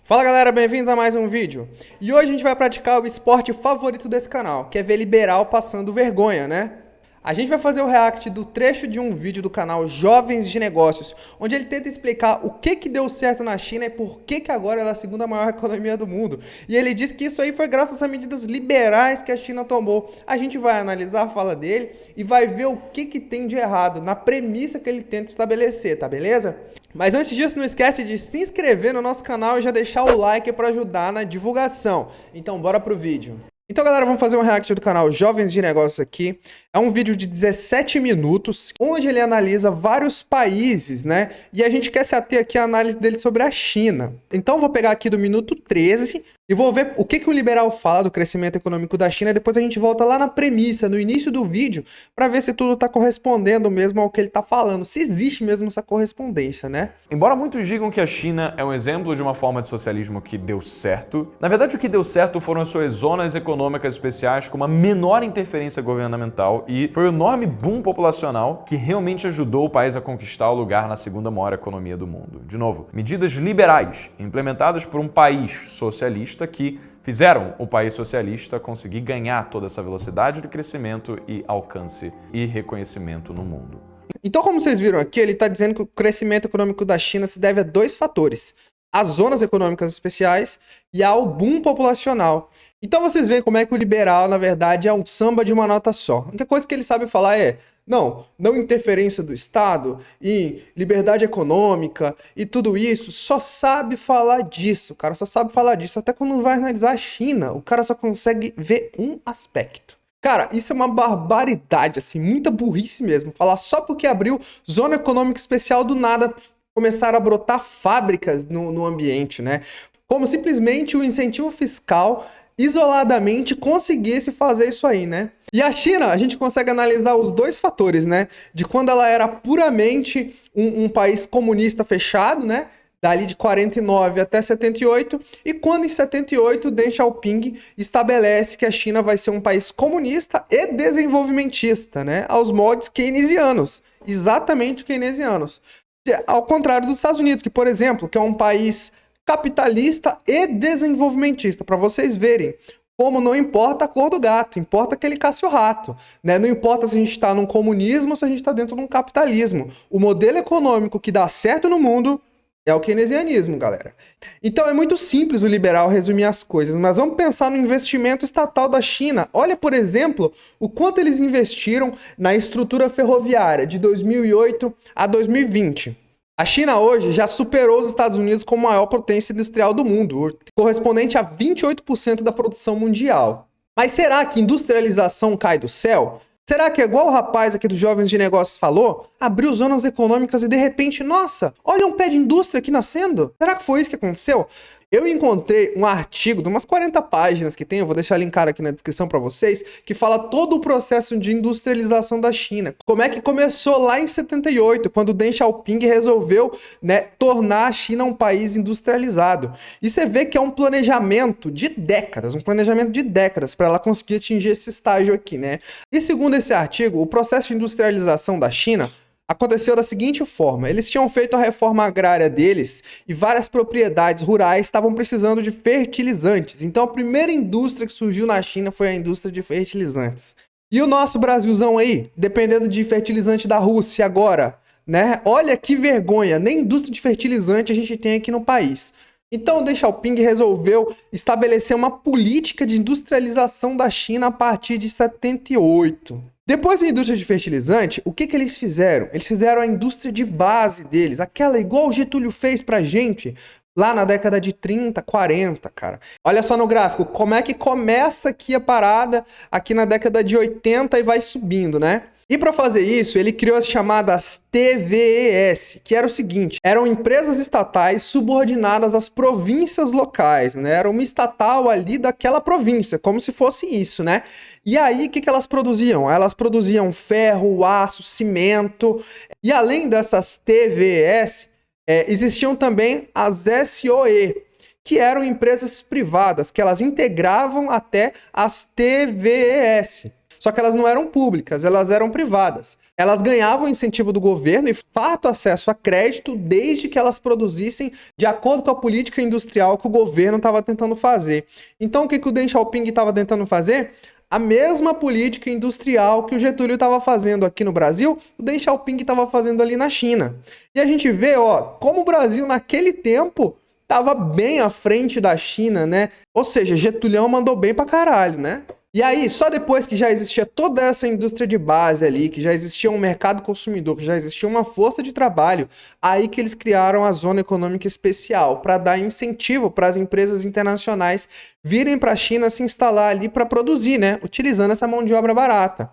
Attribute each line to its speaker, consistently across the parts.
Speaker 1: Fala galera, bem-vindos a mais um vídeo. E hoje a gente vai praticar o esporte favorito desse canal, que é ver liberal passando vergonha, né? A gente vai fazer o react do trecho de um vídeo do canal Jovens de Negócios, onde ele tenta explicar o que deu certo na China e por que agora ela é a segunda maior economia do mundo. E ele diz que isso aí foi graças a medidas liberais que a China tomou. A gente vai analisar a fala dele e vai ver o que tem de errado na premissa que ele tenta estabelecer, tá beleza? Mas antes disso, não esquece de se inscrever no nosso canal e já deixar o like para ajudar na divulgação. Então, bora pro vídeo. Então, galera, vamos fazer um react do canal Jovens de Negócios aqui. É um vídeo de 17 minutos, onde ele analisa vários países, né? E a gente quer se ater aqui à análise dele sobre a China. Então, vou pegar aqui do minuto 13 e vou ver o que o liberal fala do crescimento econômico da China. E depois a gente volta lá na premissa, no início do vídeo, para ver se tudo está correspondendo mesmo ao que ele está falando. Se existe mesmo essa correspondência, né?
Speaker 2: Embora muitos digam que a China é um exemplo de uma forma de socialismo que deu certo, na verdade o que deu certo foram as suas zonas econômicas especiais com uma menor interferência governamental e foi o enorme boom populacional que realmente ajudou o país a conquistar o lugar na segunda maior economia do mundo. De novo, medidas liberais implementadas por um país socialista que fizeram o país socialista conseguir ganhar toda essa velocidade de crescimento e alcance e reconhecimento no mundo.
Speaker 1: Então, como vocês viram aqui, ele está dizendo que o crescimento econômico da China se deve a dois fatores: as zonas econômicas especiais e ao boom populacional. Então vocês veem como é que o liberal, na verdade, é um samba de uma nota só. A única coisa que ele sabe falar é não interferência do Estado e liberdade econômica e tudo isso, só sabe falar disso, o cara só sabe falar disso. Até quando vai analisar a China, o cara só consegue ver um aspecto. Cara, isso é uma barbaridade, assim, muita burrice mesmo. Falar só porque abriu zona econômica especial do nada começaram a brotar fábricas no ambiente, né? Como simplesmente o incentivo fiscal isoladamente conseguisse fazer isso aí, né? E a China, a gente consegue analisar os dois fatores, né? De quando ela era puramente um país comunista fechado, né? Dali de 49 até 78, e quando em 78 Deng Xiaoping estabelece que a China vai ser um país comunista e desenvolvimentista, né? Aos moldes keynesianos, exatamente keynesianos. Ao contrário dos Estados Unidos, que, por exemplo, que é um país capitalista e desenvolvimentista, para vocês verem como não importa a cor do gato, importa que ele caça o rato, né? Não importa se a gente está num comunismo ou se a gente está dentro de um capitalismo. O modelo econômico que dá certo no mundo é o keynesianismo, galera. Então é muito simples o liberal resumir as coisas, mas vamos pensar no investimento estatal da China. Olha, por exemplo, o quanto eles investiram na estrutura ferroviária de 2008 a 2020. A China hoje já superou os Estados Unidos como a maior potência industrial do mundo, correspondente a 28% da produção mundial. Mas será que industrialização cai do céu? Será que é igual o rapaz aqui dos Jovens de Negócios falou? Abriu zonas econômicas e de repente, nossa, olha um pé de indústria aqui nascendo? Será que foi isso que aconteceu? Eu encontrei um artigo de umas 40 páginas que tem, eu vou deixar linkado aqui na descrição para vocês, que fala todo o processo de industrialização da China. Como é que começou lá em 78, quando Deng Xiaoping resolveu, né, tornar a China um país industrializado. E você vê que é um planejamento de décadas para ela conseguir atingir esse estágio aqui, né? E segundo esse artigo, o processo de industrialização da China aconteceu da seguinte forma: eles tinham feito a reforma agrária deles e várias propriedades rurais estavam precisando de fertilizantes. Então a primeira indústria que surgiu na China foi a indústria de fertilizantes. E o nosso Brasilzão aí, dependendo de fertilizante da Rússia agora, né? Olha que vergonha, nem indústria de fertilizante a gente tem aqui no país. Então o Deng Xiaoping resolveu estabelecer uma política de industrialização da China a partir de 78. Depois da indústria de fertilizante, o que eles fizeram? Eles fizeram a indústria de base deles, aquela igual o Getúlio fez pra gente lá na década de 30, 40, cara. Olha só no gráfico, como é que começa aqui a parada, aqui na década de 80 e vai subindo, né? E para fazer isso, ele criou as chamadas TVES, que era o seguinte: eram empresas estatais subordinadas às províncias locais, né? Era uma estatal ali daquela província, como se fosse isso, né? E aí, o que elas produziam? Elas produziam ferro, aço, cimento. E além dessas TVES, existiam também as SOE, que eram empresas privadas, que elas integravam até as TVES. só que elas não eram públicas, elas eram privadas. Elas ganhavam incentivo do governo e fato acesso a crédito desde que elas produzissem de acordo com a política industrial que o governo estava tentando fazer. Então o que o Deng Xiaoping estava tentando fazer? A mesma política industrial que o Getúlio estava fazendo aqui no Brasil, o Deng Xiaoping estava fazendo ali na China. E a gente vê, como o Brasil naquele tempo estava bem à frente da China, né? Ou seja, Getúlio mandou bem pra caralho, né? E aí, só depois que já existia toda essa indústria de base ali, que já existia um mercado consumidor, que já existia uma força de trabalho, aí que eles criaram a Zona Econômica Especial, para dar incentivo para as empresas internacionais virem para a China se instalar ali para produzir, né? Utilizando essa mão de obra barata.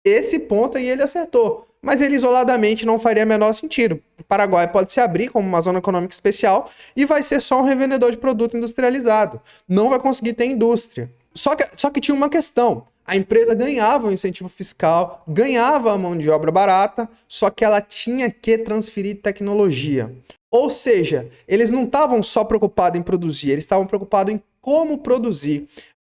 Speaker 1: Esse ponto aí ele acertou, mas ele isoladamente não faria menor sentido. O Paraguai pode se abrir como uma zona econômica especial e vai ser só um revendedor de produto industrializado. Não vai conseguir ter indústria. Só que tinha uma questão. A empresa ganhava o incentivo fiscal, ganhava a mão de obra barata, só que ela tinha que transferir tecnologia. Ou seja, eles não estavam só preocupados em produzir, eles estavam preocupados em como produzir.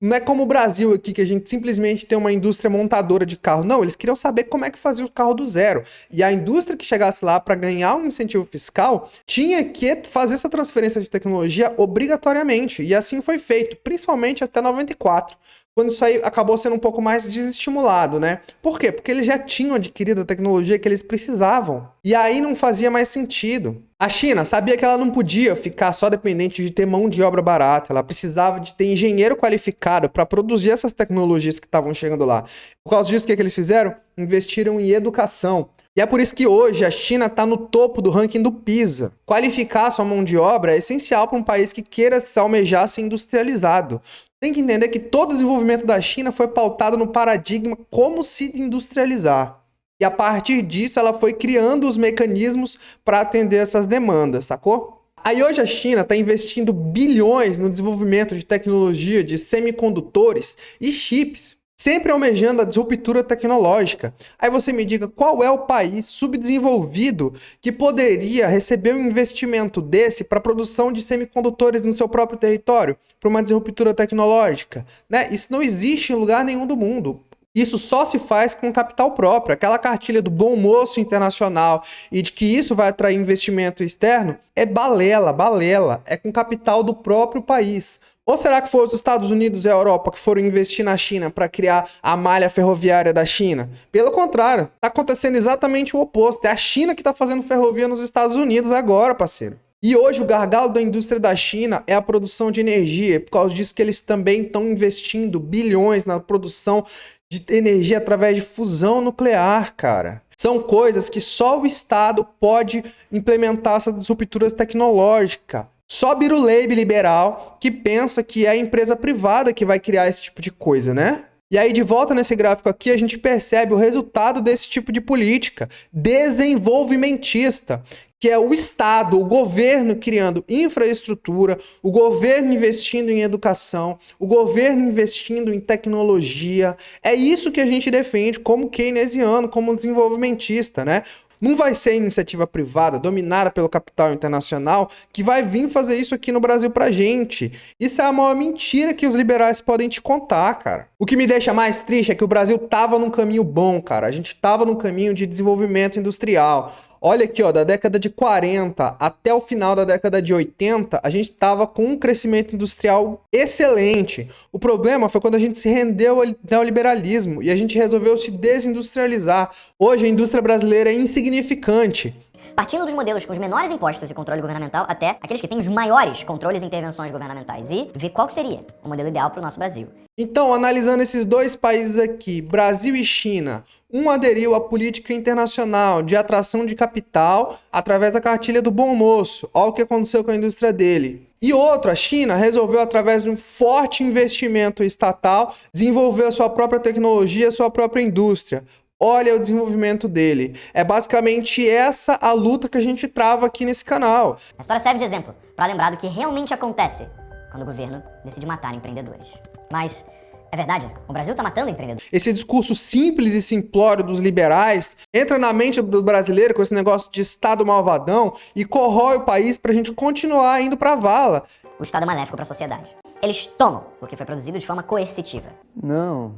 Speaker 1: Não é como o Brasil aqui, que a gente simplesmente tem uma indústria montadora de carro. Não, eles queriam saber como é que fazia o carro do zero. E a indústria que chegasse lá para ganhar um incentivo fiscal tinha que fazer essa transferência de tecnologia obrigatoriamente. E assim foi feito, principalmente até 94. Quando isso aí acabou sendo um pouco mais desestimulado, né? Por quê? Porque eles já tinham adquirido a tecnologia que eles precisavam. E aí não fazia mais sentido. A China sabia que ela não podia ficar só dependente de ter mão de obra barata. Ela precisava de ter engenheiro qualificado para produzir essas tecnologias que estavam chegando lá. Por causa disso, o que eles fizeram? Investiram em educação. E é por isso que hoje a China está no topo do ranking do PISA. Qualificar sua mão de obra é essencial para um país que queira se almejar ser industrializado. Tem que entender que todo o desenvolvimento da China foi pautado no paradigma como se industrializar. E a partir disso ela foi criando os mecanismos para atender essas demandas, sacou? Aí hoje a China está investindo bilhões no desenvolvimento de tecnologia de semicondutores e chips, sempre almejando a disruptura tecnológica. Aí você me diga qual é o país subdesenvolvido que poderia receber um investimento desse para a produção de semicondutores no seu próprio território, para uma disruptura tecnológica, né? Isso não existe em lugar nenhum do mundo. Isso só se faz com capital próprio. Aquela cartilha do bom moço internacional e de que isso vai atrair investimento externo é balela. É com capital do próprio país. Ou será que foram os Estados Unidos e a Europa que foram investir na China para criar a malha ferroviária da China? Pelo contrário, está acontecendo exatamente o oposto. É a China que está fazendo ferrovia nos Estados Unidos agora, parceiro. E hoje o gargalo da indústria da China é a produção de energia. É por causa disso que eles também estão investindo bilhões na produção de energia através de fusão nuclear, cara. São coisas que só o Estado pode implementar essas disrupturas tecnológicas. Só Biruleibe liberal que pensa que é a empresa privada que vai criar esse tipo de coisa, né? E aí, de volta nesse gráfico aqui, a gente percebe o resultado desse tipo de política desenvolvimentista, que é o Estado, o governo criando infraestrutura, o governo investindo em educação, o governo investindo em tecnologia. É isso que a gente defende como keynesiano, como desenvolvimentista, né? Não vai ser iniciativa privada, dominada pelo capital internacional, que vai vir fazer isso aqui no Brasil pra gente. Isso é a maior mentira que os liberais podem te contar, cara. O que me deixa mais triste é que o Brasil tava num caminho bom, cara. A gente tava num caminho de desenvolvimento industrial. Olha aqui, da década de 40 até o final da década de 80, a gente estava com um crescimento industrial excelente. O problema foi quando a gente se rendeu ao neoliberalismo e a gente resolveu se desindustrializar. Hoje a indústria brasileira é insignificante.
Speaker 3: Partindo dos modelos com os menores impostos e controle governamental até aqueles que têm os maiores controles e intervenções governamentais e ver qual seria o modelo ideal para o nosso Brasil.
Speaker 1: Então, analisando esses dois países aqui, Brasil e China, um aderiu à política internacional de atração de capital através da cartilha do bom moço. Olha o que aconteceu com a indústria dele. E outro, a China, resolveu, através de um forte investimento estatal, desenvolver a sua própria tecnologia, a sua própria indústria. Olha o desenvolvimento dele. É basicamente essa a luta que a gente trava aqui nesse canal.
Speaker 3: A história serve de exemplo para lembrar do que realmente acontece quando o governo decide matar empreendedores. Mas é verdade, o Brasil tá matando empreendedores.
Speaker 1: Esse discurso simples e simplório dos liberais entra na mente do brasileiro com esse negócio de Estado malvadão e corrói o país pra gente continuar indo pra vala.
Speaker 3: O Estado é maléfico para a sociedade. Eles tomam o que foi produzido de forma coercitiva.
Speaker 4: Não.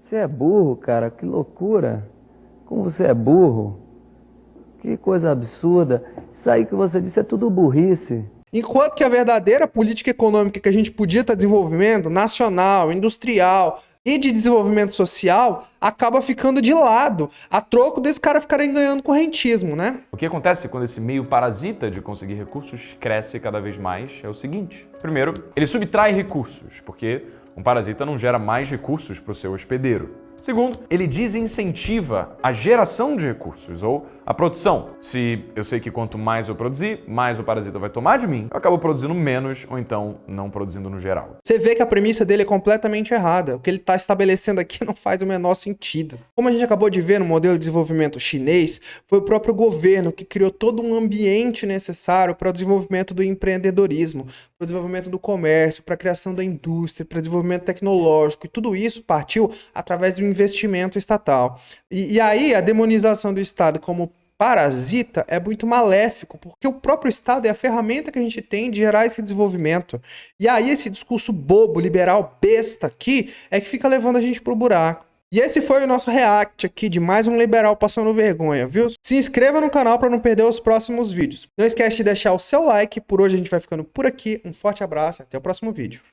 Speaker 4: Você é burro, cara, que loucura. Como você é burro. Que coisa absurda. Isso aí que você disse é tudo burrice.
Speaker 1: Enquanto que a verdadeira política econômica que a gente podia estar desenvolvendo, nacional, industrial e de desenvolvimento social, acaba ficando de lado, a troco desse cara ficarem ganhando com rentismo, né?
Speaker 2: O que acontece quando esse meio parasita de conseguir recursos cresce cada vez mais é o seguinte. Primeiro, ele subtrai recursos, porque um parasita não gera mais recursos para o seu hospedeiro. Segundo, ele desincentiva a geração de recursos ou a produção. Se eu sei que quanto mais eu produzir, mais o parasita vai tomar de mim, eu acabo produzindo menos ou então não produzindo no geral.
Speaker 1: Você vê que a premissa dele é completamente errada. O que ele está estabelecendo aqui não faz o menor sentido. Como a gente acabou de ver no modelo de desenvolvimento chinês, foi o próprio governo que criou todo um ambiente necessário para o desenvolvimento do empreendedorismo, para o desenvolvimento do comércio, para a criação da indústria, para o desenvolvimento tecnológico. E tudo isso partiu através do investimento estatal. E aí a demonização do Estado como parasita é muito maléfico, porque o próprio Estado é a ferramenta que a gente tem de gerar esse desenvolvimento. E aí esse discurso bobo, liberal, besta aqui, é que fica levando a gente pro buraco. E esse foi o nosso react aqui de mais um liberal passando vergonha, viu? Se inscreva no canal para não perder os próximos vídeos. Não esquece de deixar o seu like. Por hoje a gente vai ficando por aqui. Um forte abraço e até o próximo vídeo.